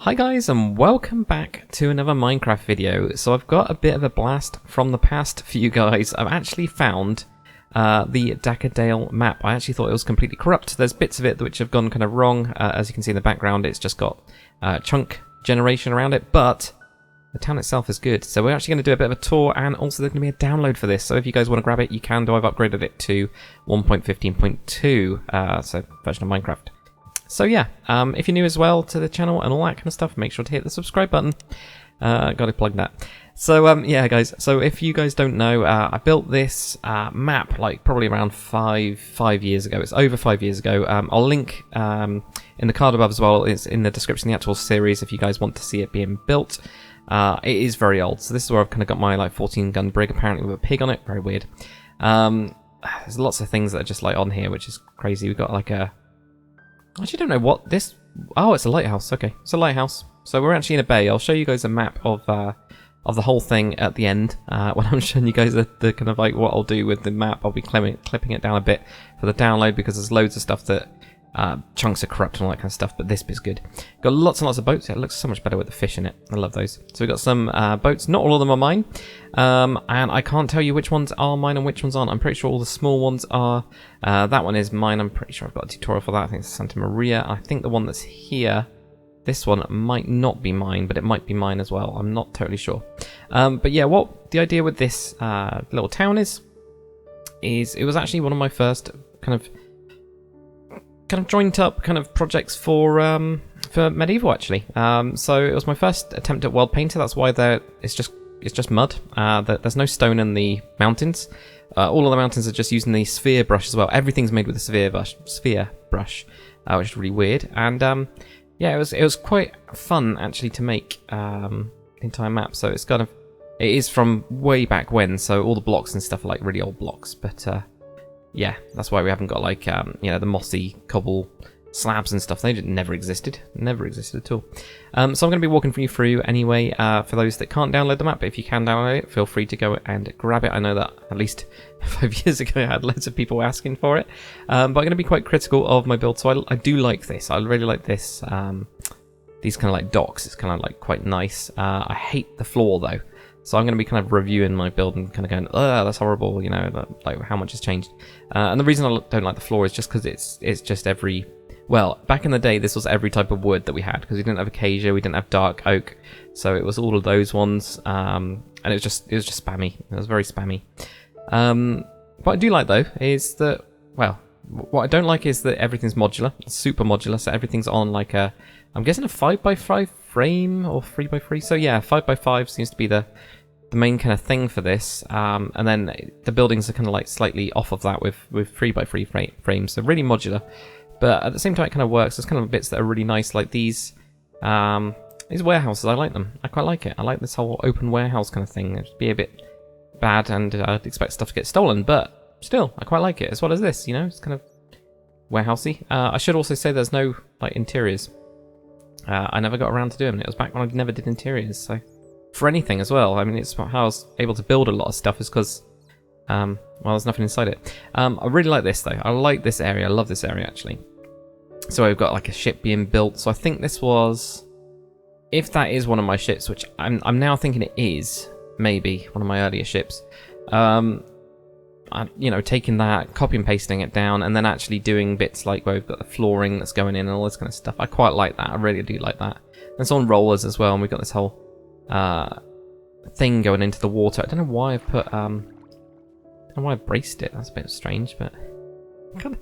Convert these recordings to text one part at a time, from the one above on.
Hi guys, and welcome back to another Minecraft video. So I've got a bit of a blast from the past for you guys. I've actually found the Dakr map. I actually thought it was completely corrupt. There's bits of it which have gone kind of wrong. As you can see in the background, it's just got chunk generation around it, but the town itself is good. So we're actually going to do a bit of a tour, and also there's going to be a download for this. So if you guys want to grab it, you can do. I've upgraded it to 1.15.2, so version of Minecraft. So yeah, if you're new as well to the channel and all that kind of stuff, make sure to hit the subscribe button. Got to plug that. So yeah, guys. So if you guys don't know, I built this map like probably around five years ago. It's over 5 years ago. I'll link in the card above as well. It's in the description of the actual series if you guys want to see it being built. It is very old. So this is where I've kind of got my like 14-gun brig, apparently with a pig on it. Very weird. There's lots of things that are just like on here, which is crazy. We've got like a... I actually don't know what this... Oh, it's a lighthouse. Okay, it's a lighthouse. So we're actually in a bay. I'll show you guys a map of the whole thing at the end. When I'm showing you guys the kind of like what I'll do with the map, I'll be clipping it down a bit for the download because there's loads of stuff that chunks are corrupt and all that kind of stuff, but this bit's good. Got lots and lots of boats. It looks so much better with the fish in it. I love those. So we've got some boats. Not all of them are mine, and I can't tell you which ones are mine and which ones aren't. I'm pretty sure all the small ones are. That one is mine. I'm pretty sure I've got a tutorial for that. I think it's Santa Maria. I think the one that's here, this one might not be mine, but it might be mine as well. I'm not totally sure. But yeah, what the idea with this little town is it was actually one of my first kind of joined up kind of projects for medieval actually. So it was my first attempt at world painter. That's why it's just mud. There's no stone in the mountains. All of the mountains are just using the sphere brush as well. Everything's made with the sphere brush, which is really weird. And yeah, it was quite fun actually to make the entire map. So it's it is from way back when. So all the blocks and stuff are like really old blocks, but. Yeah, that's why we haven't got like, you know, the mossy cobble slabs and stuff. They never existed at all. So I'm going to be walking you through anyway. For those that can't download the map, but if you can download it, feel free to go and grab it. I know that at least 5 years ago I had loads of people asking for it. But I'm going to be quite critical of my build, so I do like this. I really like this. These kind of like docks, it's kind of like quite nice. I hate the floor though. So I'm going to be kind of reviewing my build and kind of going, oh, that's horrible, you know, like how much has changed. And the reason I don't like the floor is just because it's just every... Well, back in the day, this was every type of wood that we had, because we didn't have acacia, we didn't have dark oak, so it was all of those ones, and it was just spammy. It was very spammy. What I do like, though, is that, well, what I don't like is that everything's modular, super modular, so everything's on like a... I'm guessing a 5x5 frame or 3x3. So yeah, 5x5 seems to be the main kind of thing for this. And then the buildings are kind of like slightly off of that with 3x3 frames. So really modular. But at the same time, it kind of works. There's kind of bits that are really nice, like these warehouses. I like them. I quite like it. I like this whole open warehouse kind of thing. It'd be a bit bad, and I'd expect stuff to get stolen, but still, I quite like it. As well as this, you know, it's kind of warehousey. I should also say there's no like interiors. I never got around to doing it. It was back when I never did interiors, so for anything as well. I mean, it's how I was able to build a lot of stuff is because, well, there's nothing inside it. I really like this though. I like this area. I love this area actually. So we've got like a ship being built. So I think this was, if that is one of my ships, which I'm now thinking it is, maybe one of my earlier ships. You know, taking that, copy and pasting it down, and then actually doing bits like where we've got the flooring that's going in and all this kind of stuff. I quite like that. I really do like that. And it's on rollers as well, and we've got this whole thing going into the water. I don't know why I've put... I don't know why I braced it. That's a bit strange, but... kind of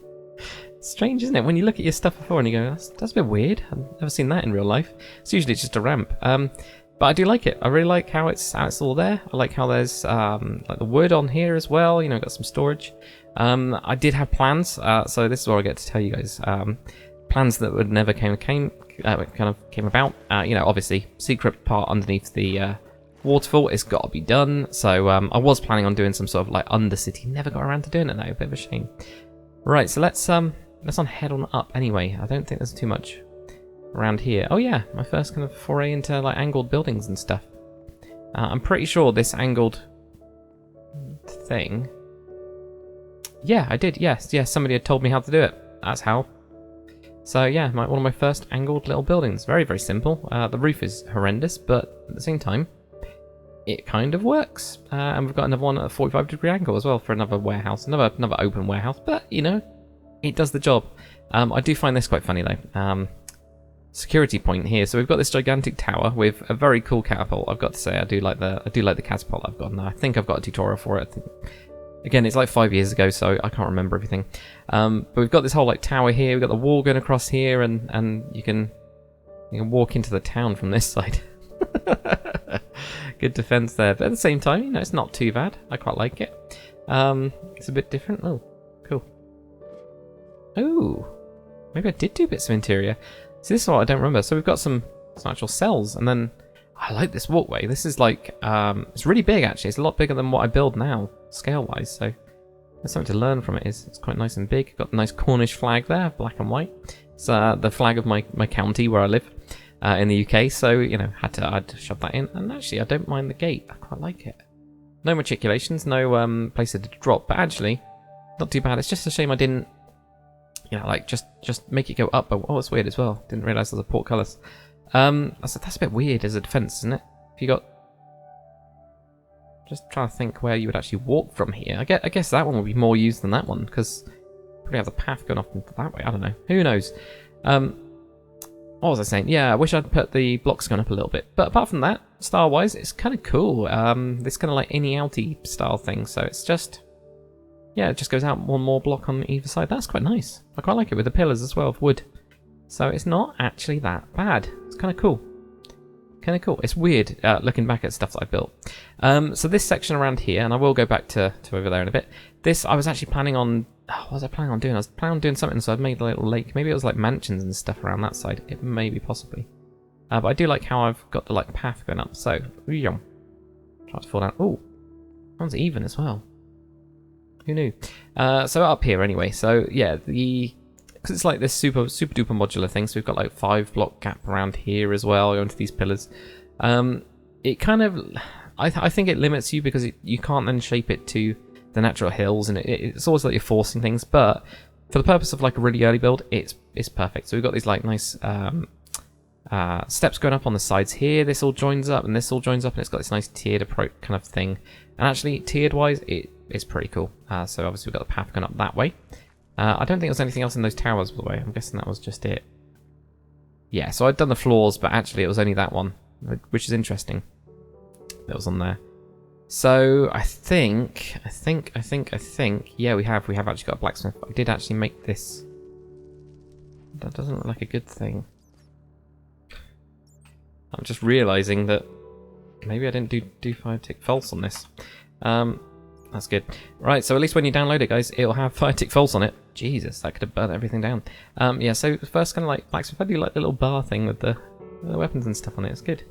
strange, isn't it? When you look at your stuff before and you go, that's a bit weird. I've never seen that in real life. It's usually just a ramp. But I do like it. I really like how it's all there. I like how there's like the wood on here as well. You know, got some storage. I did have plans, so this is where I get to tell you guys plans that would never came about. You know, obviously secret part underneath the waterfall. It's got to be done. So I was planning on doing some sort of like undercity. Never got around to doing it though. A bit of a shame. Right, so let's head on up anyway. I don't think there's too much around here. Oh yeah, my first kind of foray into like angled buildings and stuff. I'm pretty sure this angled thing... Yeah, I did, yes, somebody had told me how to do it. That's how. So yeah, one of my first angled little buildings. Very, very simple. The roof is horrendous, but at the same time, it kind of works. And we've got another one at a 45-degree angle as well for another warehouse, another open warehouse. But you know, it does the job. I do find this quite funny though. Security point here. So we've got this gigantic tower with a very cool catapult. I've got to say, I do like the catapult I've got. And I think I've got a tutorial for it. Again, it's like 5 years ago, so I can't remember everything. But we've got this whole like tower here. We've got the wall going across here, and you can walk into the town from this side. Good defense there, but at the same time, you know, it's not too bad. I quite like it. It's a bit different. Oh, cool. Oh, maybe I did do bits of interior. So this is what I don't remember. So we've got some actual cells, and then I like this walkway. This is like it's really big actually. It's a lot bigger than what I build now, scale-wise. So there's something to learn from it. It's quite nice and big. Got a nice Cornish flag there, black and white. It's the flag of my county where I live. In the UK, so you know, had to shove that in. And actually, I don't mind the gate. I quite like it. No matriculations, no places to drop, but actually, not too bad. It's just a shame I didn't, you know, like just make it go up. But oh, it's weird as well. Didn't realise there's a portcullis. That's a bit weird as a defence, isn't it? If you got, just trying to think where you would actually walk from here. I guess that one would be more used than that one because probably have the path going off that way. I don't know. Who knows? What was I saying? Yeah, I wish I'd put the blocks going up a little bit. But apart from that, style-wise, it's kind of cool. This kind of like inny-outy style thing. So it's just, yeah, it just goes out one more block on either side. That's quite nice. I quite like it with the pillars as well of wood. So it's not actually that bad. It's kind of cool. Kind of cool. It's weird looking back at stuff that I built. So this section around here, and I will go back to over there in a bit. This, I was actually planning on... what was I planning on doing? I was planning on doing something, so I've made a little lake. Maybe it was like mansions and stuff around that side. It may be possibly. But I do like how I've got the like path going up. So, try to fall down. Oh, that one's even as well. Who knew? So up here anyway. So yeah, because it's like this super duper modular thing. So we've got like 5-block gap around here as well, going to these pillars. It kind of, I think it limits you because you can't then shape it to the natural hills, and it's always like you're forcing things. But for the purpose of like a really early build, it's perfect. So we've got these like nice steps going up on the sides here. This all joins up, and this all joins up, and it's got this nice tiered approach kind of thing. And actually, tiered wise, it's pretty cool. So obviously we've got the path going up that way. I don't think there was anything else in those towers, by the way. I'm guessing that was just it. Yeah, so I'd done the floors, but actually it was only that one, which is interesting. That was on there. So I think, yeah, we have actually got a blacksmith. I did actually make this. That doesn't look like a good thing. I'm just realising that maybe I didn't do fire tick false on this. That's good. Right, so at least when you download it, guys, it'll have fire tick false on it. Jesus, that could have burnt everything down. Yeah, so first kind of like blacksmith, I do like the little bar thing with the weapons and stuff on it. It's good.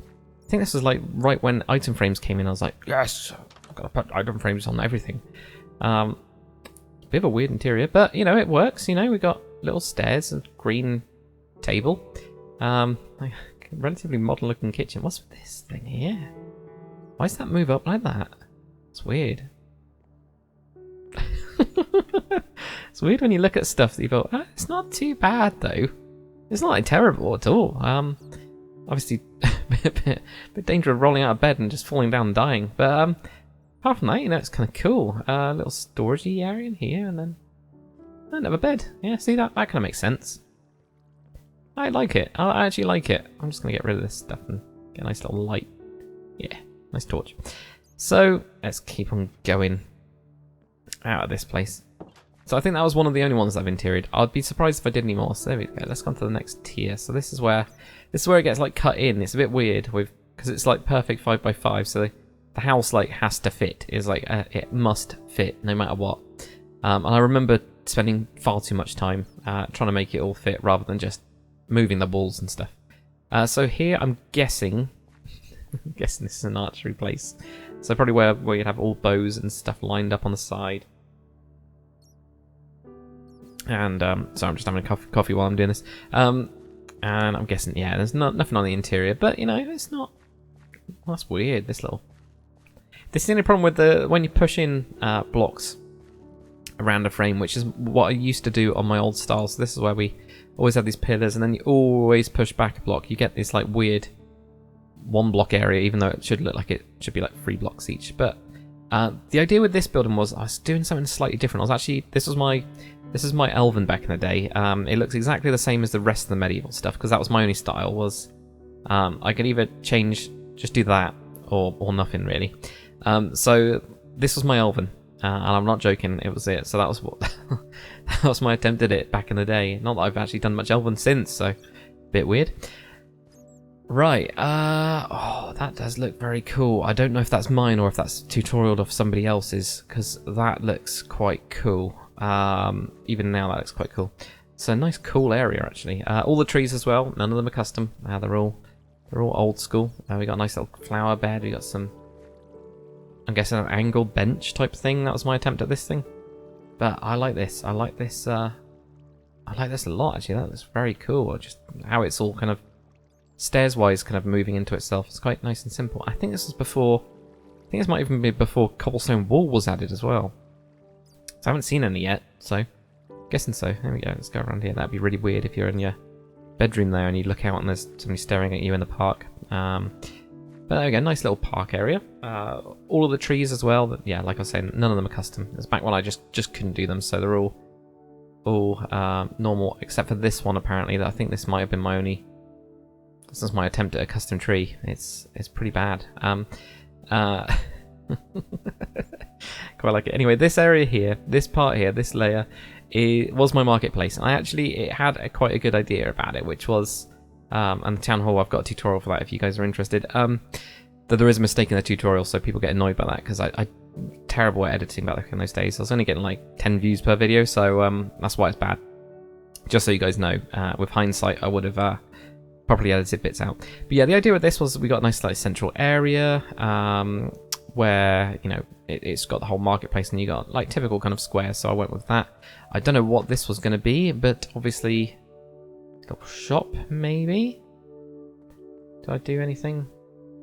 I think this was like right when item frames came in. I was like, yes, I've got to put item frames on everything. Bit of a weird interior, but you know, it works. You know, we got little stairs, a green table, like a relatively modern looking kitchen. What's with this thing here? Why does that move up like that? It's weird. It's weird when you look at stuff that you go, it's not too bad though. It's not like terrible at all. Obviously, a bit dangerous of rolling out of bed and just falling down and dying. But apart from that, you know, it's kind of cool. Little storagey area in here, and then another bed. Yeah, see that kind of makes sense. I like it. I actually like it. I'm just gonna get rid of this stuff and get a nice little light. Yeah, nice torch. So let's keep on going out of this place. So I think that was one of the only ones I've interioured. I'd be surprised if I did any more. So there we go. Let's go on to the next tier. So this is where it gets like cut in. It's a bit weird because it's like perfect 5x5. So the house like has to fit. Is like it must fit no matter what. And I remember spending far too much time trying to make it all fit rather than just moving the walls and stuff. So here I'm guessing, this is an archery place. So probably where you'd have all bows and stuff lined up on the side. And so I'm just having a coffee while I'm doing this. And I'm guessing, yeah, there's nothing on the interior, but you know, it's not. Well, that's weird. This is the only problem with when you push in blocks around a frame, which is what I used to do on my old style. So this is where we always have these pillars, and then you always push back a block. You get this like weird 1 block area, even though it should look like it should be like 3 blocks each. But the idea with this building was I was doing something slightly different. I was actually this is my elven back in the day. It looks exactly the same as the rest of the medieval stuff, because that was my only style. Was I could either just do that or nothing really. So this was my elven. And I'm not joking, it was it. So that was what that was my attempt at it back in the day. Not that I've actually done much elven since, so bit weird. Right, oh, that does look very cool. I don't know if that's mine or if that's tutorial of somebody else's, because that looks quite cool. Even now that looks quite cool. It's a nice cool area actually. All the trees as well, none of them are custom. They're all old school. We got a nice little flower bed, we got some, I'm guessing an angle bench type thing. That was my attempt at this thing. But I like this. I like this a lot actually. That looks very cool. Just how it's all kind of stairs wise kind of moving into itself. It's quite nice and simple. I think this is before, I think this might even be before cobblestone wall was added as well. So I haven't seen any yet, so guessing so. There we go. Let's go around here. That'd be really weird if you're in your bedroom there and you look out and there's somebody staring at you in the park. But there we go, nice little park area. All of the trees as well. But yeah, like I was saying, none of them are custom. It's back when I just couldn't do them, so they're all normal, except for this one apparently. That I think this might have been my only. This is my attempt at a custom tree. It's pretty bad. Quite like it. Anyway, this area here, this part here, this layer, it was my marketplace, and it had quite a good idea about it, which was. And the town hall, I've got a tutorial for that if you guys are interested. That there is a mistake in the tutorial, so people get annoyed by that, because I terrible at editing back in those days. I was only getting like 10 views per video, so that's why it's bad. Just so you guys know, with hindsight, I would have properly edited bits out. But yeah, the idea with this was we got a nice like central area where it's got the whole marketplace, and you got like typical kind of square. So I went with that. I don't know what this was going to be, but obviously. Shop, maybe? Do I do anything?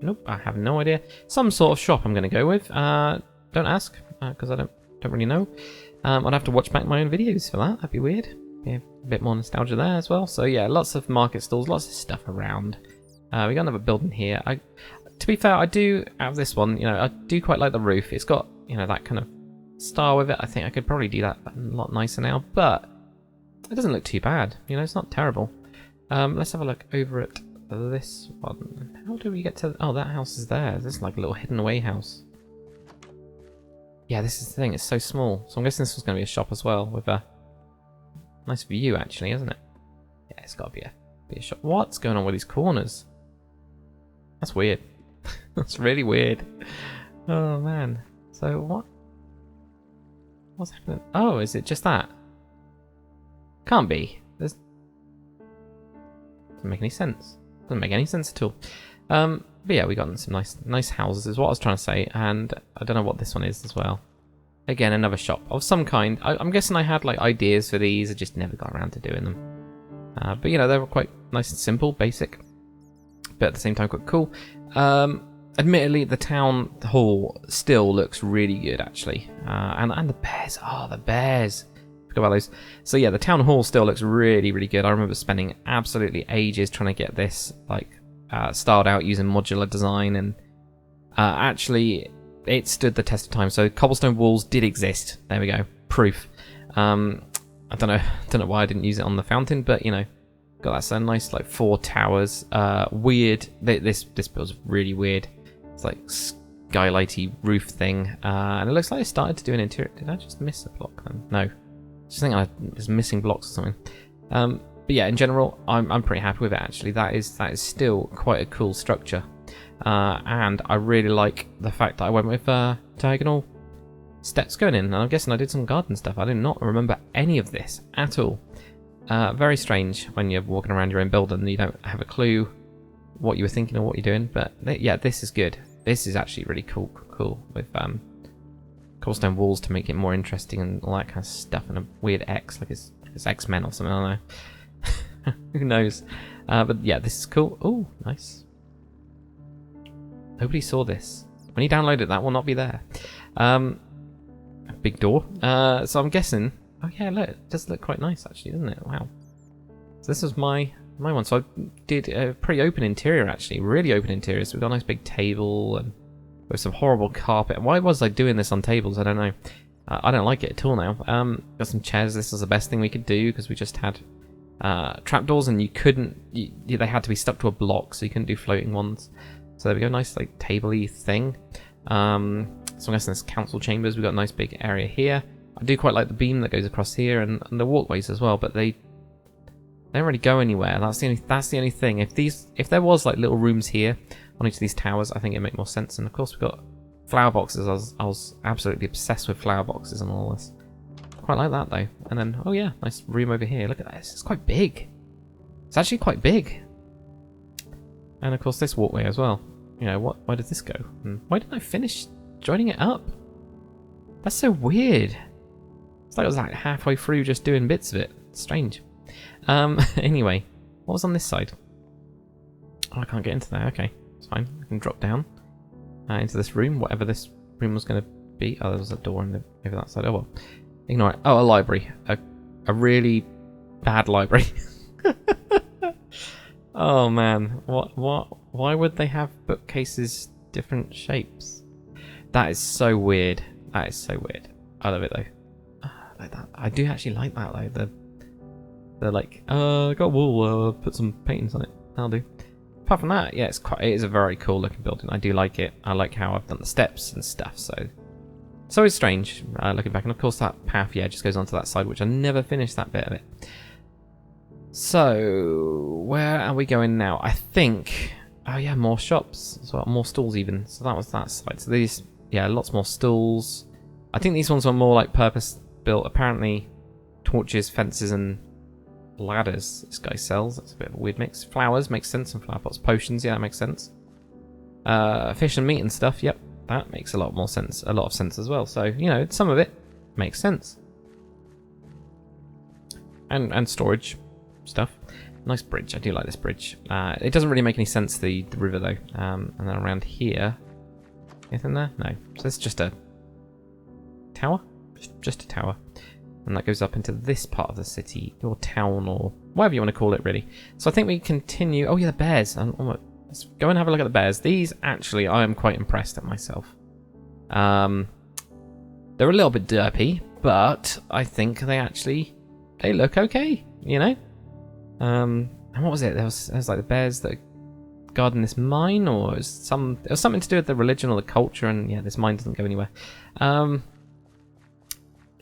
Nope, I have no idea. Some sort of shop I'm going to go with. Don't ask, because I don't really know. I'd have to watch back my own videos for that. That'd be weird. Yeah, a bit more nostalgia there as well. So yeah, lots of market stalls, lots of stuff around. We got another building here. To be fair, I do have this one. I do quite like the roof. It's got that kind of style with it. I think I could probably do that a lot nicer now, but. It doesn't look too bad, it's not terrible. Let's have a look over at this one. How do we get to... Oh, that house is there. This is like a little hidden away house. Yeah, this is the thing, it's so small. So I'm guessing this was going to be a shop as well, with a nice view actually, isn't it? Yeah, it's got to be a shop. What's going on with these corners? That's weird. That's really weird. Oh man. So what's happening? Oh, is it just that? Can't be. Doesn't make any sense. Doesn't make any sense at all. But yeah, we got some nice houses is what I was trying to say, and I don't know what this one is as well. Again, another shop of some kind. I'm guessing I had like ideas for these, I just never got around to doing them. But they were quite nice and simple, basic, but at the same time quite cool. Admittedly, the town hall still looks really good actually, and the bears. Oh, the bears. About those. So yeah, the town hall still looks really, really good. I remember spending absolutely ages trying to get this styled out using modular design, and actually it stood the test of time. So cobblestone walls did exist. There we go, proof. I don't know why I didn't use it on the fountain, but got that so nice like 4 towers. Weird. This build's really weird. It's like skylighty roof thing, and it looks like I started to do an interior. Did I just miss a block then? No. I think I was missing blocks or something. But yeah, in general, I'm pretty happy with it actually. That is still quite a cool structure, and I really like the fact that I went with diagonal steps going in. And I'm guessing I did some garden stuff. I do not remember any of this at all. Very strange when you're walking around your own building and you don't have a clue what you were thinking or what you're doing. But yeah, this is good. This is actually really cool with cobblestone walls to make it more interesting and all that kind of stuff, and a weird X, like it's X-Men or something, I don't know. Who knows? But yeah, this is cool. Oh, nice. Nobody saw this. When you download it, that will not be there. big door. So I'm guessing... Oh yeah, look, it does look quite nice actually, doesn't it? Wow. So this was my one. So I did a pretty open interior actually, really open interior. So we've got a nice big table and with some horrible carpet. Why was I doing this on tables? I don't know. I don't like it at all now. Got some chairs. This was the best thing we could do because we just had trapdoors and you couldn't... they had to be stuck to a block, so you couldn't do floating ones. So there we go, nice like table-y thing. So I'm guessing there's council chambers. We've got a nice big area here. I do quite like the beam that goes across here and the walkways as well, but they don't really go anywhere. That's the only thing. If there was like little rooms here on each of these towers, I think it'd make more sense. And of course we've got flower boxes. I was absolutely obsessed with flower boxes and all this. Quite like that though. And then, oh yeah, nice room over here. Look at this. It's quite big. It's actually quite big. And of course this walkway as well. You know, where did this go? Why didn't I finish joining it up? That's so weird. It's like I was like halfway through just doing bits of it. It's strange. Anyway, what was on this side? Oh, I can't get into there. Okay, it's fine. I can drop down into this room, whatever this room was going to be. Oh, there was a door over that side. Oh well. Ignore it. Oh, a library. A really bad library. Oh man, why would they have bookcases different shapes? That is so weird. That is so weird. I love it though. Like that. I do actually like that though. They're like, I got wool, put some paintings on it. That'll do. Apart from that, yeah, it is a very cool looking building. I do like it. I like how I've done the steps and stuff, so it's strange looking back. And of course that path, yeah, just goes onto that side, which I never finished that bit of it. So, where are we going now? I think... Oh yeah, more shops as well, more stalls even. So that was that side. So these, yeah, lots more stalls. I think these ones are more like purpose-built. Apparently, torches, fences, and ladders this guy sells. That's a bit of a weird mix. Flowers makes sense, and flower pots. Potions, yeah, that makes sense. Fish and meat and stuff, yep. That makes a lot more sense. A lot of sense as well. So, you know, some of it makes sense. And storage stuff. Nice bridge. I do like this bridge. It doesn't really make any sense, the river, though. And then around here... Anything there? No. So it's just a... tower? Just a tower. And that goes up into this part of the city, or town, or whatever you want to call it, really. So I think we continue... Oh, yeah, the bears. Let's go and have a look at the bears. These, actually, I am quite impressed at myself. They're a little bit derpy, but I think they look okay, you know? And what was it? There was like the bears that are guarding this mine, or it was something to do with the religion or the culture, and yeah, this mine doesn't go anywhere. Yeah,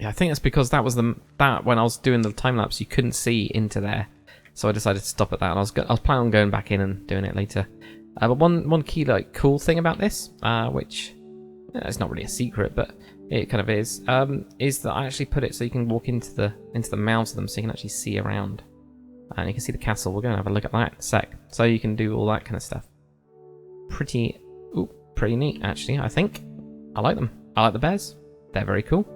I think that's because that was that when I was doing the time lapse, you couldn't see into there, so I decided to stop at that. And I was planning on going back in and doing it later. But one key like cool thing about this, which it's not really a secret, but it kind of is that I actually put it so you can walk into the mouths of them, so you can actually see around. And you can see the castle. We're going to have a look at that in a sec. So you can do all that kind of stuff. Pretty neat, actually, I think. I like them. I like the bears. They're very cool.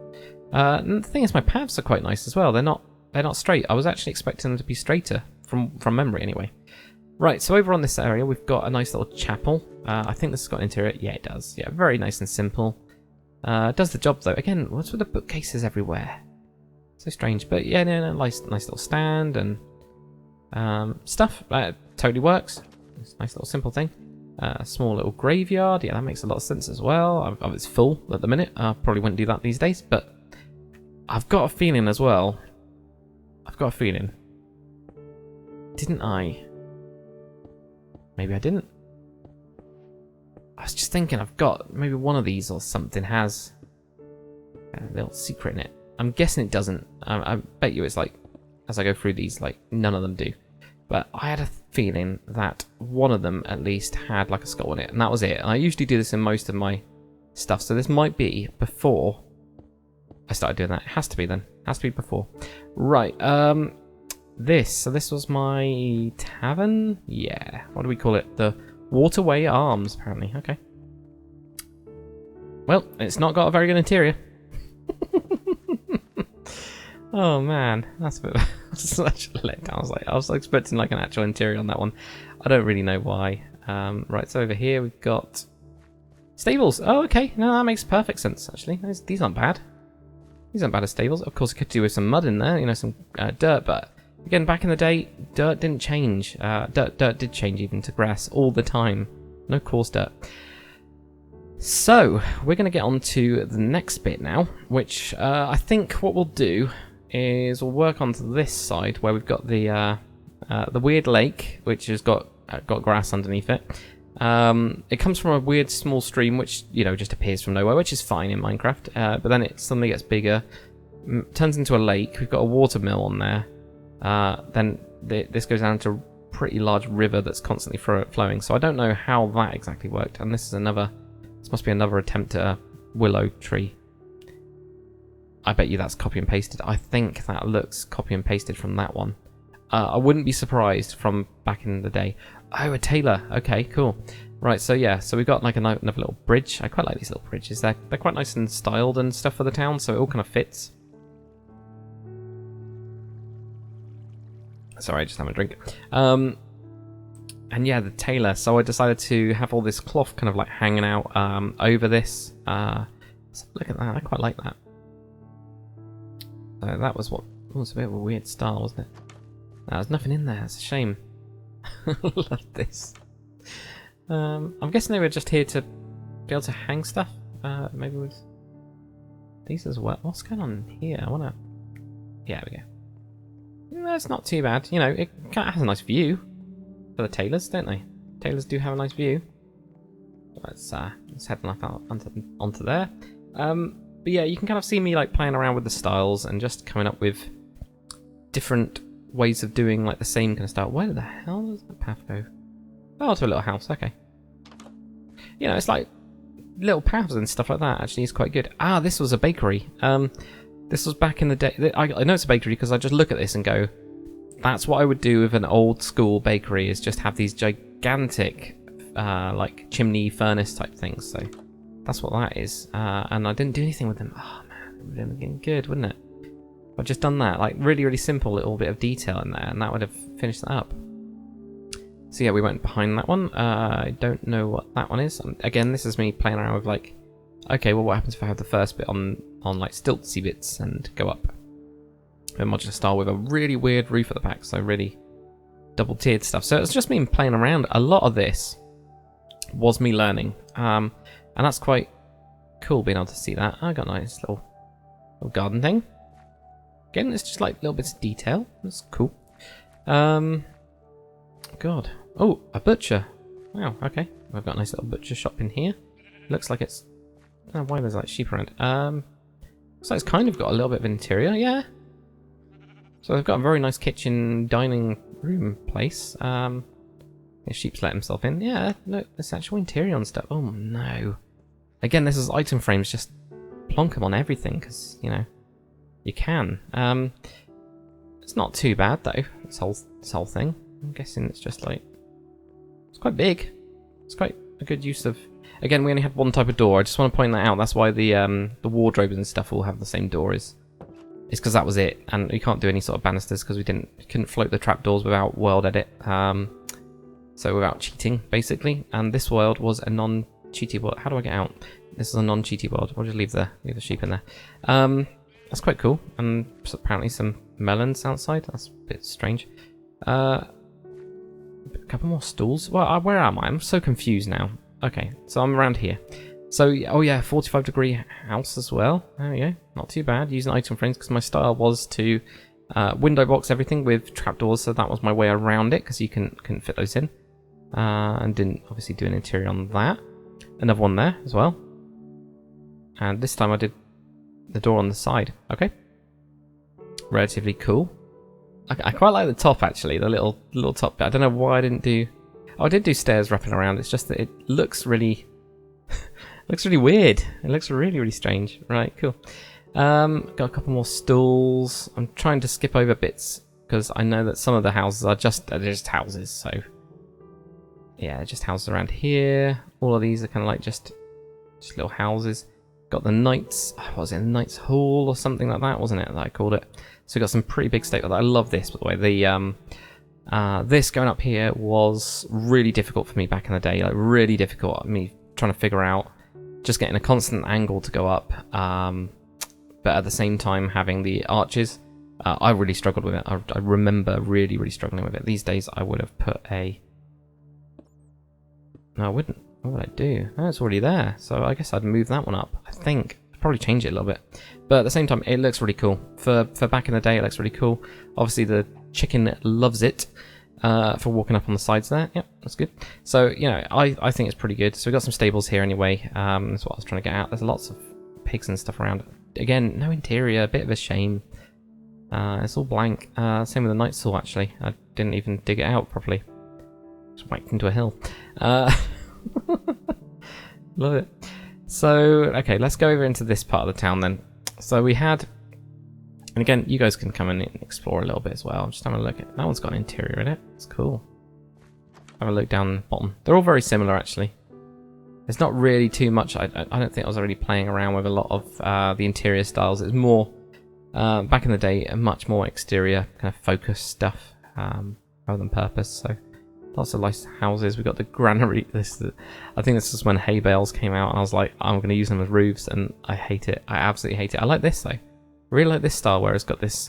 And the thing is, my paths are quite nice as well. They're not straight. I was actually expecting them to be straighter, from memory anyway. Right, so over on this area, we've got a nice little chapel. I think this has got an interior. Yeah, it does. Yeah, very nice and simple. Does the job, though. Again, what's with the bookcases everywhere? So strange. But yeah, no, nice little stand and... stuff. Totally works. It's a nice little simple thing. A small little graveyard. Yeah, that makes a lot of sense as well. It's full at the minute. I probably wouldn't do that these days, but I've got a feeling as well. Didn't I? Maybe I didn't. I was just thinking I've got maybe one of these or something has a little secret in it. I'm guessing it doesn't. I bet you it's like, as I go through these, like, none of them do. But I had a feeling that one of them at least had like a skull in it, and that was it. And I usually do this in most of my stuff, so this might be before I started doing that. It has to be then. It has to be before. Right, so this was my tavern? Yeah, what do we call it? The Waterway Arms, apparently. Okay. Well, it's not got a very good interior. Oh man, that's a bit such a letdown. I was expecting like an actual interior on that one. I don't really know why. Right, so over here we've got stables. Oh, okay. No, that makes perfect sense actually. These aren't bad. These aren't bad as stables. Of course, I could do with some mud in there, you know, some dirt, but again, back in the day, dirt didn't change. Dirt did change even to grass all the time. No coarse dirt. So, we're going to get on to the next bit now, which I think what we'll do is we'll work onto this side where we've got the weird lake, which has got grass underneath it. It comes from a weird small stream, which, you know, just appears from nowhere, which is fine in Minecraft. But then it suddenly gets bigger, turns into a lake. We've got a water mill on there. Then this goes down to a pretty large river that's constantly flowing. So I don't know how that exactly worked. And this must be another attempt at a willow tree. I bet you that's copy and pasted. I think that looks copy and pasted from that one. I wouldn't be surprised from back in the day. Oh, a tailor. Okay, cool. Right, so yeah, so we've got like another little bridge. I quite like these little bridges. They're quite nice and styled and stuff for the town, so it all kind of fits. Sorry, just having a drink. And yeah, the tailor. So I decided to have all this cloth kind of like hanging out over this. So look at that. I quite like that. So that was what was a bit of a weird style, wasn't it? There's nothing in there. It's a shame. Love this. I'm guessing they were just here to be able to hang stuff. Maybe with these as well. What's going on here? I wanna. Yeah, there we go. That's not too bad. You know, it has a nice view for the tailors, don't they? Tailors do have a nice view. Let's head out onto there. But yeah, you can kind of see me like playing around with the styles and just coming up with different ways of doing like the same kind of style. Where the hell does the path go? Oh, to a little house. Okay. You know, it's like little paths and stuff like that. Actually, is quite good. Ah, this was a bakery. This was back in the day. I know it's a bakery because I just look at this and go, that's what I would do with an old school bakery, is just have these gigantic like chimney furnace type things. So that's what that is. And I didn't do anything with them. Oh man, it would have been good, wouldn't it? I've just done that, like really simple little bit of detail in there, and that would have finished that up. So yeah, we went behind that one. I don't know what that one is. Again, this is me playing around with like, okay, well, what happens if I have the first bit on like stiltsy bits and go up a modular style with a really weird roof at the back, so really double tiered stuff. So it's just me playing around. A lot of this was me learning, and that's quite cool being able to see that. I got a nice little garden thing. Again, it's just like little bits of detail. That's cool. God. Oh, a butcher. Wow, okay. We've got a nice little butcher shop in here. Looks like it's... I don't know why there's like sheep around. So it's kind of got a little bit of interior, yeah. So they've got a very nice kitchen, dining room place. The sheep's let himself in. Yeah, look, there's actual interior and stuff. Oh no. Again, this is item frames, just plonk them on everything, because, you know, you can. It's not too bad though, this whole thing. I'm guessing it's just like, it's quite big. It's quite a good use of. Again, we only had one type of door. I just want to point that out. That's why the wardrobes and stuff all have the same door. It's because that was it, and you can't do any sort of banisters because we couldn't float the trapdoors without world edit. So without cheating, basically. And this world was a non-cheaty world. How do I get out? This is a non-cheaty world. We'll just leave the sheep in there. That's quite cool. And apparently some melons outside. That's a bit strange. A couple more stools. Well, where am I? I'm so confused now. Okay, so I'm around here. So, oh yeah, 45-degree house as well. There we go. Not too bad. Using item frames because my style was to window box everything with trapdoors, so that was my way around it because you couldn't fit those in. And didn't obviously do an interior on that. Another one there as well. And this time I did the door on the side. Okay. Relatively cool. I quite like the top actually, the little top bit. I don't know why I didn't do. Oh, I did do stairs wrapping around. It's just that it looks really, looks really weird. It looks really strange. Right, cool. Got a couple more stools. I'm trying to skip over bits because I know that some of the houses are just houses. So yeah, just houses around here. All of these are kind of like just little houses. Got the Knights. What was it? The Knights Hall or something like that, wasn't it? That I called it. So we got some pretty big stable. I love this, by the way. The this going up here was really difficult for me back in the day. Like really difficult. Me trying to figure out just getting a constant angle to go up. but at the same time having the arches. I really struggled with it. I remember really, really struggling with it. These days I would have put a... No, I wouldn't. What would I do? Oh, it's already there. So I guess I'd move that one up. I think. I'd probably change it a little bit. But at the same time, it looks really cool. For back in the day, it looks really cool. Obviously, the chicken loves it for walking up on the sides there. Yep, that's good. So, you know, I think it's pretty good. So we've got some stables here anyway. That's what I was trying to get at. There's lots of pigs and stuff around. Again, no interior. A bit of a shame. It's all blank. Same with the night saw, actually. I didn't even dig it out properly. Just whacked into a hill. Love it. So, okay, let's go over into this part of the town then. So we had... And again, you guys can come in and explore a little bit as well. I'm just having a look at... That one's got an interior in it. It's cool. Have a look down the bottom. They're all very similar, actually. There's not really too much... I don't think I was already playing around with a lot of the interior styles. It's more... back in the day, a much more exterior kind of focus stuff rather than purpose. So lots of nice houses. We've got the Granary. I think this is when hay bales came out, and I was like, I'm going to use them as roofs, and I hate it. I absolutely hate it. I like this though. I really like this style where it's got this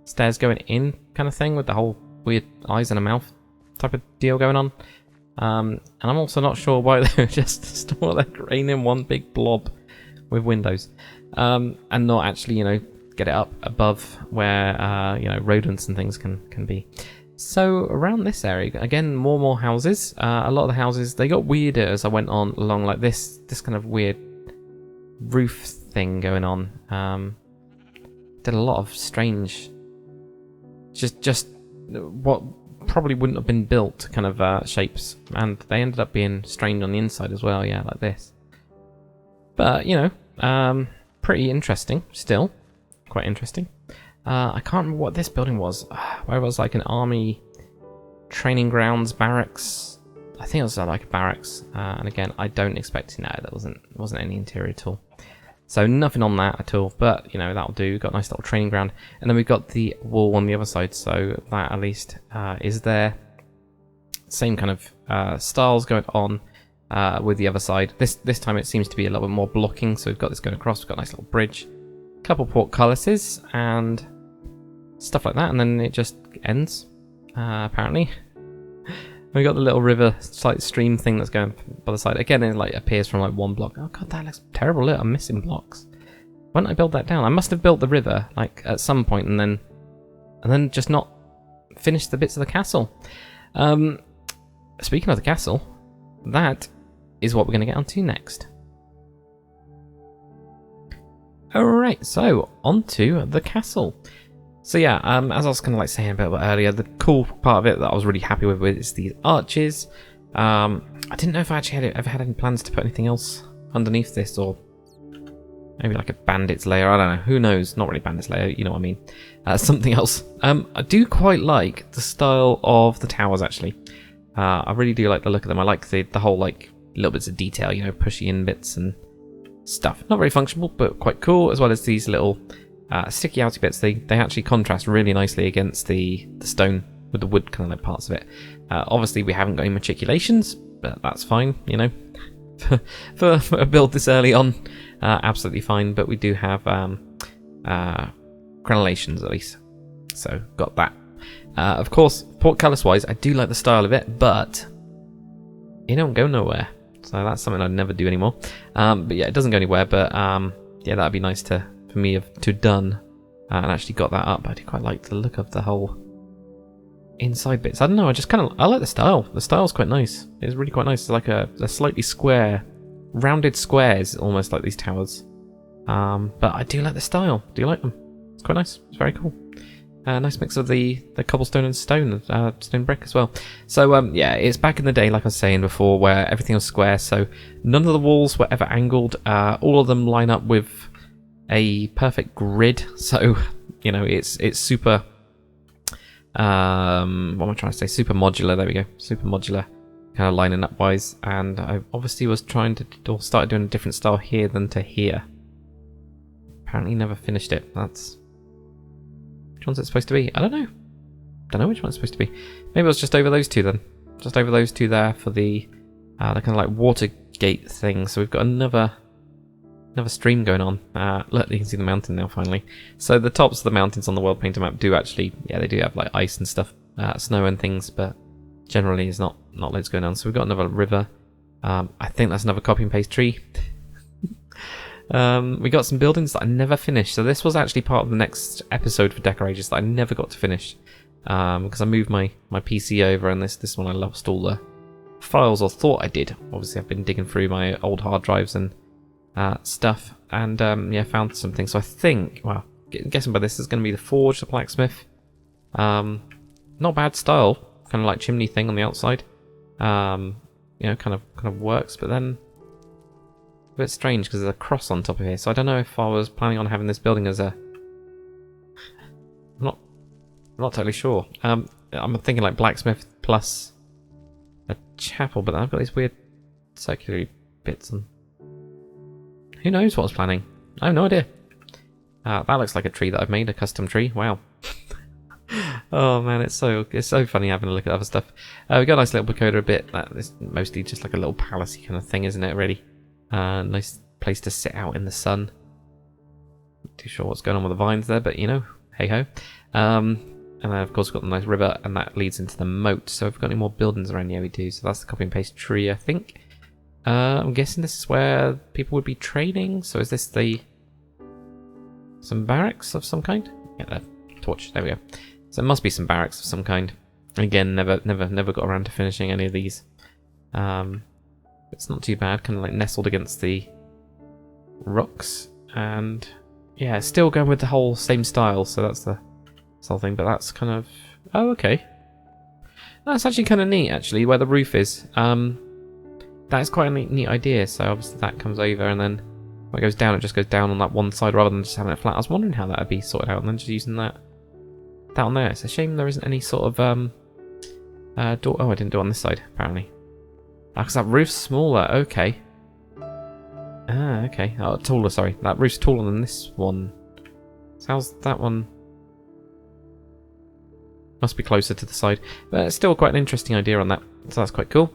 stairs going in kind of thing with the whole weird eyes and a mouth type of deal going on. And I'm also not sure why they would just store their grain in one big blob with windows and not actually, you know, get it up above where you know, rodents and things can be. So around this area, again, more houses. A lot of the houses, they got weirder as I went on along, like this kind of weird roof thing going on. Did a lot of strange, just what probably wouldn't have been built kind of shapes, and they ended up being strained on the inside as well. Yeah, like this. But you know, pretty interesting still. Quite interesting. I can't remember what this building was. Where it was like an army training grounds, barracks. I think it was like a barracks. And again, I don't expect to know. There wasn't any interior at all. So nothing on that at all. But you know, that'll do. We've got a nice little training ground, and then we've got the wall on the other side. So that at least is there. Same kind of styles going on with the other side. This time it seems to be a little bit more blocking. So we've got this going across. We've got a nice little bridge. Couple portcullises and stuff like that, and then it just ends apparently. We got the little river slight stream thing that's going by the side. Again, it like appears from like one block. Oh god, that looks terrible. Look, I'm missing blocks. Why didn't I build that down? I must have built the river like at some point and then just not finished the bits of the castle. Speaking of the castle, that is what we're going to get onto next. Alright, so onto the castle. So yeah, as I was kind of like saying a bit earlier, the cool part of it that I was really happy with is these arches. I didn't know if I actually ever had any plans to put anything else underneath this, or maybe like a bandits layer. I don't know. Who knows? Not really bandits layer. You know what I mean? Something else. I do quite like the style of the towers actually. I really do like the look of them. I like the whole like little bits of detail, you know, pushy in bits and stuff. Not very functional, but quite cool, as well as these little sticky outy bits. They actually contrast really nicely against the stone with the wood kind of like parts of it. Obviously we haven't got any matriculations, but that's fine, you know. for a build this early on, absolutely fine. But we do have crenellations at least, so got that. Of course, portcullis wise, I do like the style of it, but it don't go nowhere. So that's something I'd never do anymore. But yeah, it doesn't go anywhere. But yeah, that'd be nice for me to done and actually got that up. I do quite like the look of the whole inside bits. I don't know. I like the style. The style's quite nice. It's really quite nice. It's like a slightly square, rounded squares, almost like these towers. But I do like the style. Do you like them? It's quite nice. It's very cool. Nice mix of the cobblestone and stone brick as well. So yeah, it's back in the day, like I was saying before, where everything was square. So none of the walls were ever angled. All of them line up with a perfect grid. So you know, it's super. What am I trying to say? Super modular. There we go. Super modular, kind of lining up wise. And I obviously was trying to or started doing a different style here than to here. Apparently, never finished it. That's. Which one's it supposed to be? I don't know. Don't know which one it's supposed to be. Maybe it was just over those two then. Just over those two there for the kind of like water gate thing. So we've got another another stream going on. Look, you can see the mountain now finally. So the tops of the mountains on the World Painter map do actually, yeah, they do have like ice and stuff, snow and things, but generally it's not loads going on. So we've got another river. I think that's another copy and paste tree. We got some buildings that I never finished. So this was actually part of the next episode for Decorators that I never got to finish. Because I moved my PC over, and this one I lost all the files, or thought I did. Obviously I've been digging through my old hard drives and stuff, and yeah, found something. So I think, well, guessing by this is going to be the forge, the blacksmith. Not bad style, kind of like chimney thing on the outside. You know, kind of works, but then a bit strange because there's a cross on top of here. So I don't know if I was planning on having this building as a. I'm not totally sure. I'm thinking like blacksmith plus a chapel, but I've got these weird circular bits on. Who knows what I was planning? I have no idea. That looks like a tree that I've made, a custom tree. Wow. Oh man, it's so funny having a look at other stuff. We've got a nice little pagoda bit. That is mostly just like a little palacey kind of thing, isn't it? Really, nice place to sit out in the sun. Not too sure what's going on with the vines there, but you know, hey ho. And then of course we've got the nice river, and that leads into the moat. So if we've got any more buildings around here, we do. So that's the copy and paste tree, I think. I'm guessing this is where people would be trading. So is this some barracks of some kind? Yeah, the torch. There we go. So it must be some barracks of some kind. Again, never got around to finishing any of these. It's not too bad. Kind of like nestled against the rocks, and yeah, still going with the whole same style. So that's the whole thing. But that's kind of okay. That's actually kind of neat, actually, where the roof is. That is quite a neat idea. So obviously that comes over, and then when it goes down, it just goes down on that one side rather than just having it flat. I was wondering how that would be sorted out, and then just using that on there. It's a shame there isn't any sort of door. Oh, I didn't do it on this side apparently. Because that roof's smaller. Okay. Okay. Oh, taller. Sorry, that roof's taller than this one. So how's that one? Must be closer to the side, but it's still quite an interesting idea on that. So that's quite cool.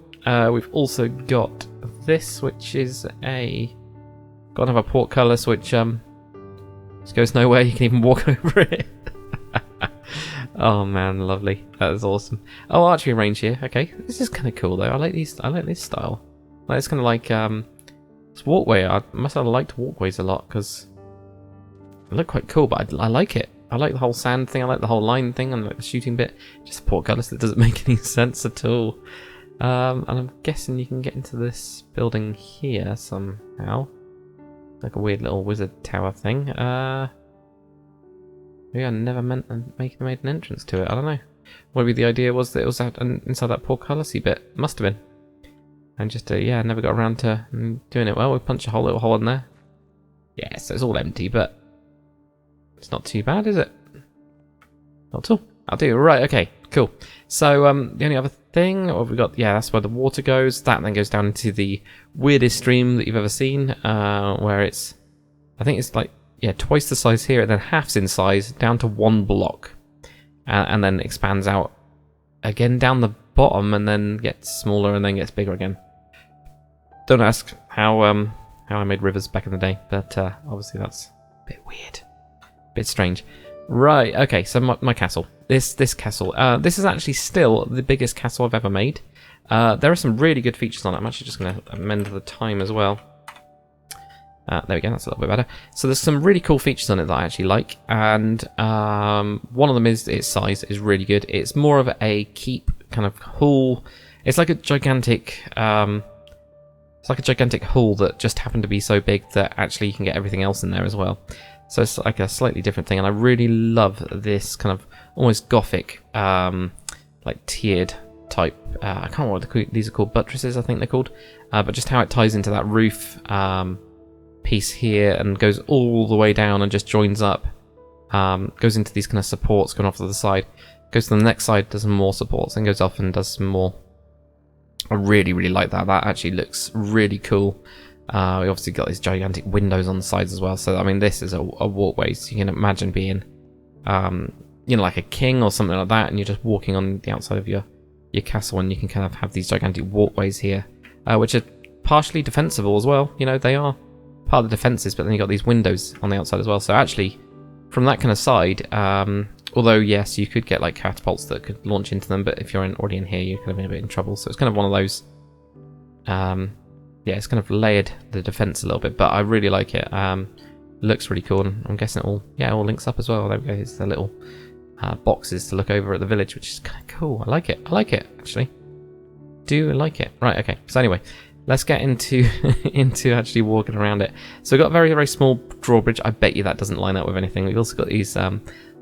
We've also got this, which is got another portcullis, which just goes nowhere. You can even walk over it. Oh man, lovely. That is awesome. Oh, archery range here. Okay, this is kind of cool though. I like these. I like this style. Like, it's kind of like it's walkway. I must have liked walkways a lot because they look quite cool. But I like it. I like the whole sand thing. I like the whole line thing. And like the shooting bit. Just a portcullis that doesn't make any sense at all. And I'm guessing you can get into this building here somehow. Like a weird little wizard tower thing. Maybe I never made an entrance to it. I don't know. Maybe the idea was that it was inside that portcullis-y bit. Must have been. And just yeah, never got around to doing it. Well, we punch a whole little hole in there. Yeah, so it's all empty, but it's not too bad, is it? Not at all. I'll do. Right, okay, cool. So the only other thing, what have we got? Yeah, that's where the water goes. That then goes down into the weirdest stream that you've ever seen, where it's, I think it's like, yeah, twice the size here, and then halves in size down to 1 block, and then expands out again down the bottom, and then gets smaller, and then gets bigger again. Don't ask how I made rivers back in the day, but obviously that's a bit weird, a bit strange. Right, okay, so my castle. This castle. This is actually still the biggest castle I've ever made. There are some really good features on it. I'm actually just going to amend the time as well. There we go, that's a little bit better. So there's some really cool features on it that I actually like, and one of them is its size is really good. It's more of a keep kind of hall. It's like a gigantic hall that just happened to be so big that actually you can get everything else in there as well. So it's like a slightly different thing, and I really love this kind of almost gothic, like tiered type. I can't remember what these are called. Buttresses, I think they're called. But just how it ties into that roof piece here and goes all the way down and just joins up. Goes into these kind of supports going off to the side. Goes to the next side, does some more supports, and goes off and does some more. I really, really like that. That actually looks really cool. We obviously got these gigantic windows on the sides as well. So I mean, this is a walkway. So you can imagine being, you know, like a king or something like that, and you're just walking on the outside of your castle, and you can kind of have these gigantic walkways here, which are partially defensible as well. You know, they are part of the defences, but then you got these windows on the outside as well. So actually, from that kind of side, although yes, you could get like catapults that could launch into them, but if you're already in here, you're kind of in a bit in trouble. So it's kind of one of those. Yeah, it's kind of layered the defense a little bit, but I really like it. Looks really cool, and I'm guessing it all links up as well. There we go. It's the little boxes to look over at the village, which is kind of cool. I like it actually. Do like it. Right, okay. So anyway, let's get into into actually walking around it. So we've got a very, very small drawbridge. I bet you that doesn't line up with anything. We've also got these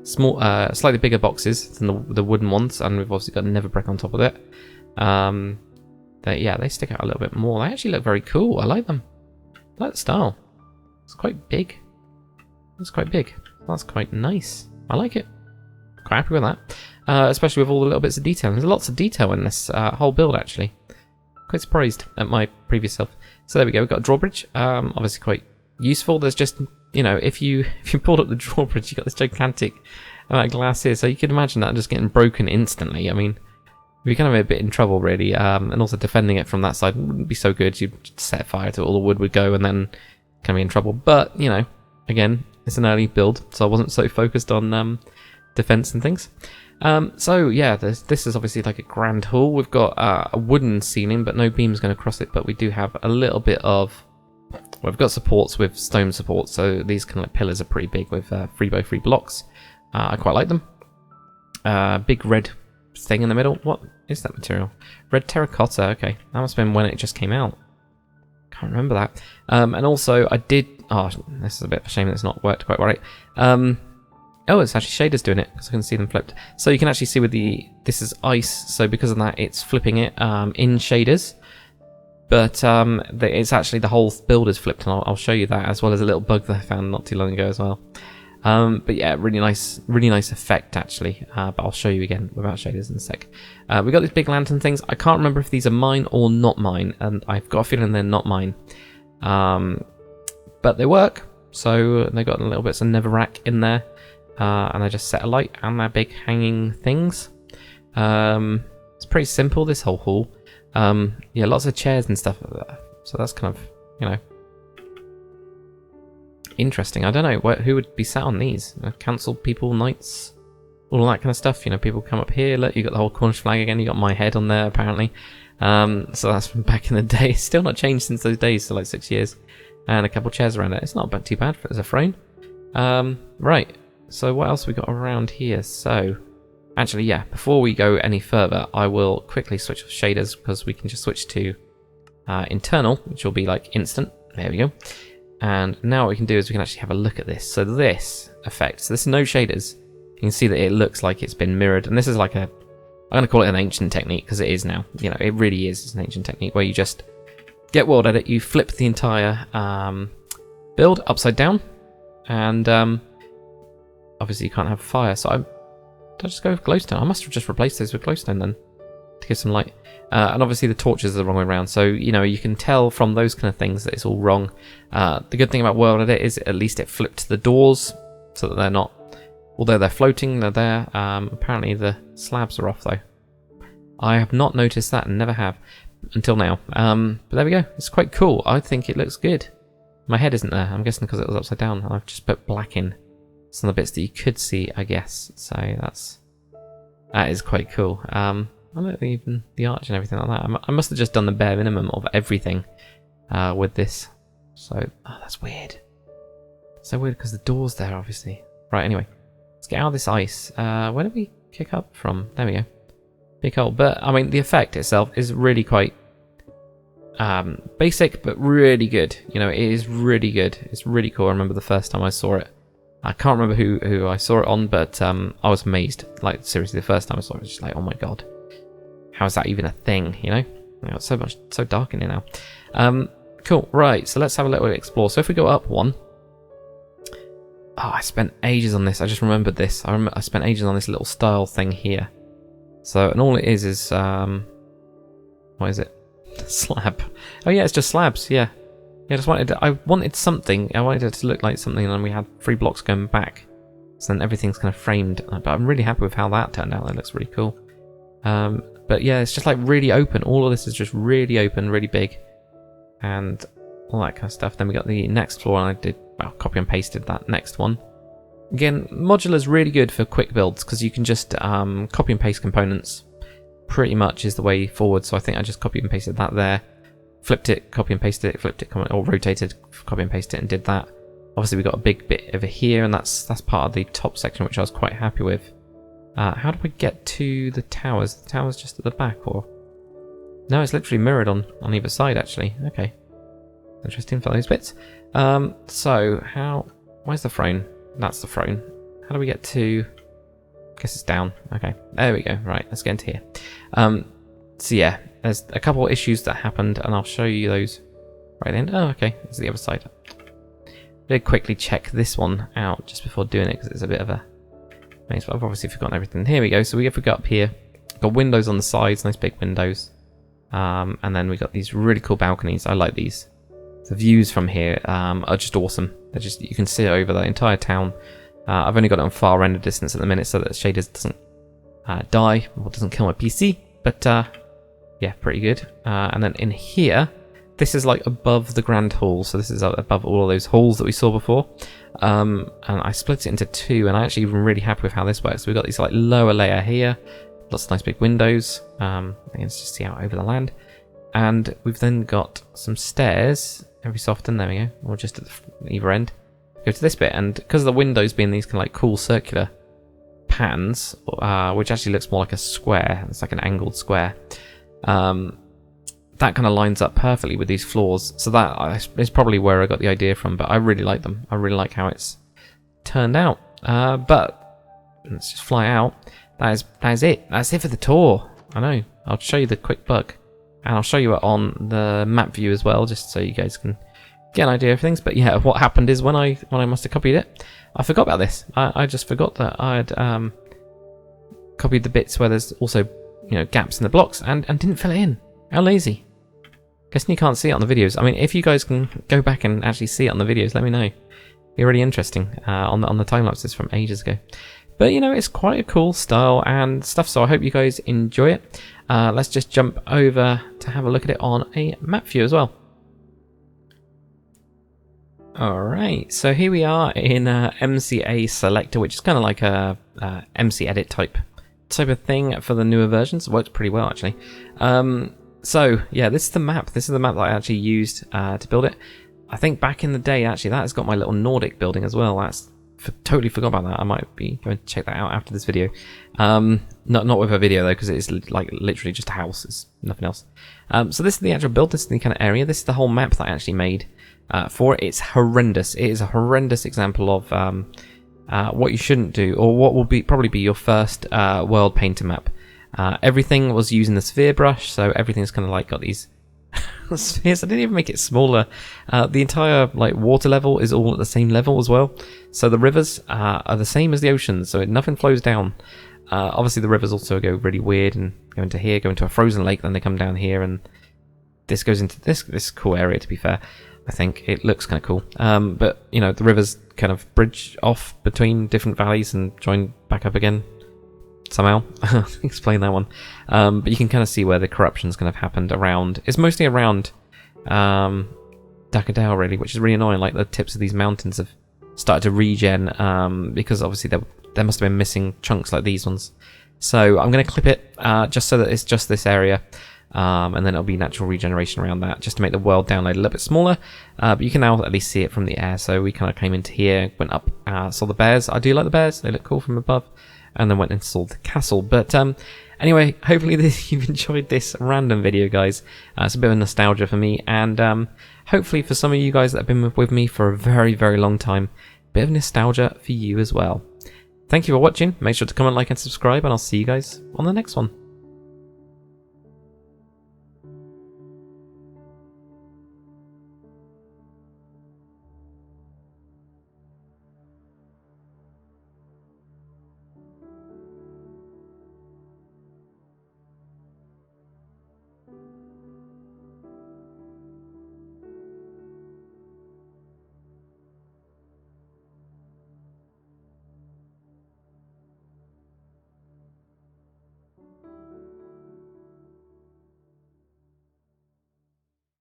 small, slightly bigger boxes than the wooden ones, and we've obviously got never brick on top of it. They stick out a little bit more. They actually look very cool. I like them. I like the style. It's quite big. It's quite big. That's quite nice. I like it. Quite happy with that. Especially with all the little bits of detail. There's lots of detail in this whole build, actually. Quite surprised at my previous self. So there we go. We've got a drawbridge. Obviously quite useful. There's just, you know, if you pulled up the drawbridge, you've got this gigantic amount of glass here. So you can imagine that just getting broken instantly. I mean, you're kind of a bit in trouble, really. And also defending it from that side wouldn't be so good. You'd set fire to it, all the wood would go, and then kind of be in trouble. But, you know, again, it's an early build, so I wasn't so focused on defense and things. So yeah, this is obviously like a grand hall. We've got a wooden ceiling, but no beams going across it. But we do have a little bit of. Well, we've got supports with stone supports, so these kind of like pillars are pretty big with 3x3 blocks. I quite like them. Big red thing in the middle. What is that material? Red terracotta. Okay, that must have been when it just came out. Can't remember that. And also I did. Oh, this is a bit of a shame that it's not worked quite right. Oh, it's actually shaders doing it, because I can see them flipped. So you can actually see with this is ice, so because of that it's flipping it in shaders. But it's actually the whole build is flipped, and I'll show you that, as well as a little bug that I found not too long ago as well. But yeah, really nice effect actually. But I'll show you again without shaders in a sec. We've got these big lantern things. I can't remember if these are mine or not mine, and I've got a feeling they're not mine. But they work, so they got little bits of netherrack in there. And I just set a light and their big hanging things. It's pretty simple, this whole hall. Yeah, lots of chairs and stuff like that. So that's kind of, you know, interesting. I don't know who would be sat on these. Council people, knights, all that kind of stuff. You know, people come up here. Look, you got the whole Cornish flag again. You got my head on there apparently. So that's from back in the day. It's still not changed since those days, so like 6 years. And a couple of chairs around it. It's not too bad as a frame. Right. So what else have we got around here? So, actually, yeah, before we go any further, I will quickly switch off shaders, because we can just switch to internal, which will be like instant. There we go. And now what we can do is we can actually have a look at this. So this effect, so this is no shaders. You can see that it looks like it's been mirrored, and this is like I'm going to call it an ancient technique, because it is now. You know, it really is. It's an ancient technique where you just get world edit, you flip the entire build upside down, and obviously you can't have fire, so did I just go with glowstone? I must have just replaced those with glowstone then, to give some light. And obviously the torches are the wrong way around, so you know, you can tell from those kind of things that it's all wrong. The good thing about world edit is at least it flipped the doors, so that they're not, although they're floating, they're there. Apparently the slabs are off though. I have not noticed that, and never have until now. But there we go. It's quite cool. I think it looks good. My head isn't there. I'm guessing because it was upside down. I've just put black in some of the bits that you could see, I guess. So that is quite cool. I don't even the arch and everything like that. I must have just done the bare minimum of everything with this. So that's weird. So weird because the door's there, obviously. Right. Anyway, let's get out of this ice. Where did we kick up from? There we go. Big hole. But I mean, the effect itself is really quite basic, but really good. You know, it is really good. It's really cool. I remember the first time I saw it. I can't remember who I saw it on, but I was amazed. Like, seriously, the first time I saw it, I was just like, oh my god, how is that even a thing? You know, it's so dark in here now. Cool. Right, so let's have a little explore. So if we go up one, I spent ages on this. I just remembered this. I spent ages on this little style thing here. So, and all it is what is it? Slab. Oh yeah, it's just slabs. Yeah. Yeah, I wanted something. I wanted it to look like something, and then we had 3 blocks going back. So then everything's kind of framed. But I'm really happy with how that turned out. That looks really cool. But yeah, it's just like really open. All of this is just really open, really big. And all that kind of stuff. Then we got the next floor, and I did, well, copy and pasted that next one. Again, modular is really good for quick builds because you can just copy and paste components. Pretty much is the way forward. So I think I just copied and pasted that there, flipped it, copy and pasted it, flipped it, or rotated, copy and pasted it, and did that. Obviously, we got a big bit over here, and that's part of the top section, which I was quite happy with. How do we get to the towers? The towers just at the back, or no? It's literally mirrored on either side, actually. Okay, interesting for those bits. So how? Where's the throne? That's the throne. How do we get to? I guess it's down. Okay, there we go. Right, let's get into here. So yeah, there's a couple of issues that happened, and I'll show you those right then. Oh, okay, this is the other side. I'm going to quickly check this one out just before doing it because it's a bit of a maze, but I've obviously forgotten everything. Here we go. So if we go up here, got windows on the sides, nice big windows, and then we got these really cool balconies. I like these. The views from here are just awesome. They're just, you can see over the entire town. I've only got it on far render distance at the minute so that the shaders doesn't die or doesn't kill my PC, but yeah, pretty good. And then in here, this is like above the grand hall, so this is above all of those halls that we saw before. And I split it into two, and I actually even really happy with how this works. So we've got these like lower layer here, lots of nice big windows. Let's just see out over the land, and we've then got some stairs every so often. There we go, or just at either end. Go to this bit, and because of the windows being these kind of like cool circular patterns, which actually looks more like a square, it's like an angled square, that kind of lines up perfectly with these floors. So that is probably where I got the idea from, but I really like them. I really like how it's turned out. But let's just fly out. That is it. That's it for the tour. I know. I'll show you the quick bug, and I'll show you it on the map view as well, just so you guys can get an idea of things. But yeah, what happened is when I must have copied it, I forgot about this. I just forgot that I had copied the bits where there's also, you know, gaps in the blocks, and didn't fill it in. How lazy. Guessing you can't see it on the videos. I mean, if you guys can go back and actually see it on the videos, let me know. Be really interesting on the time lapses from ages ago. But you know, it's quite a cool style and stuff, so I hope you guys enjoy it. Let's just jump over to have a look at it on a map view as well. Alright, so here we are in MCA Selector, which is kind of like a MC Edit type of thing for the newer versions. It works pretty well, actually. So yeah, this is the map. This is the map that I actually used to build it. I think back in the day, actually, that has got my little Nordic building as well. That's totally forgot about that. I might be going to check that out after this video. Not with a video though, because it's like literally just a house. It's nothing else. So this is the actual build. This is the kind of area. This is the whole map that I actually made for it. It's horrendous. It is a horrendous example of what you shouldn't do, or what will probably be your first world painter map. Everything was using the sphere brush, so everything's kind of like got these spheres. I didn't even make it smaller. The entire like water level is all at the same level as well. So the rivers are the same as the oceans, so nothing flows down. Obviously the rivers also go really weird and go into here, go into a frozen lake, then they come down here, and this goes into this cool area. To be fair, I think it looks kind of cool. But you know, the rivers kind of bridge off between different valleys and join back up again. Somehow, explain that one. But you can kind of see where the corruption's kind of happened around. It's mostly around Dakr really, which is really annoying. Like the tips of these mountains have started to regen because obviously there must have been missing chunks like these ones. So I'm going to clip it just so that it's just this area, and then it'll be natural regeneration around that, just to make the world download a little bit smaller. But you can now at least see it from the air. So we kind of came into here, went up, saw the bears. I do like the bears; they look cool from above. And then went and saw the castle. But anyway, hopefully you've enjoyed this random video, guys. It's a bit of nostalgia for me, and hopefully for some of you guys that have been with me for a very, very long time, a bit of nostalgia for you as well. Thank you for watching. Make sure to comment, like, and subscribe, and I'll see you guys on the next one.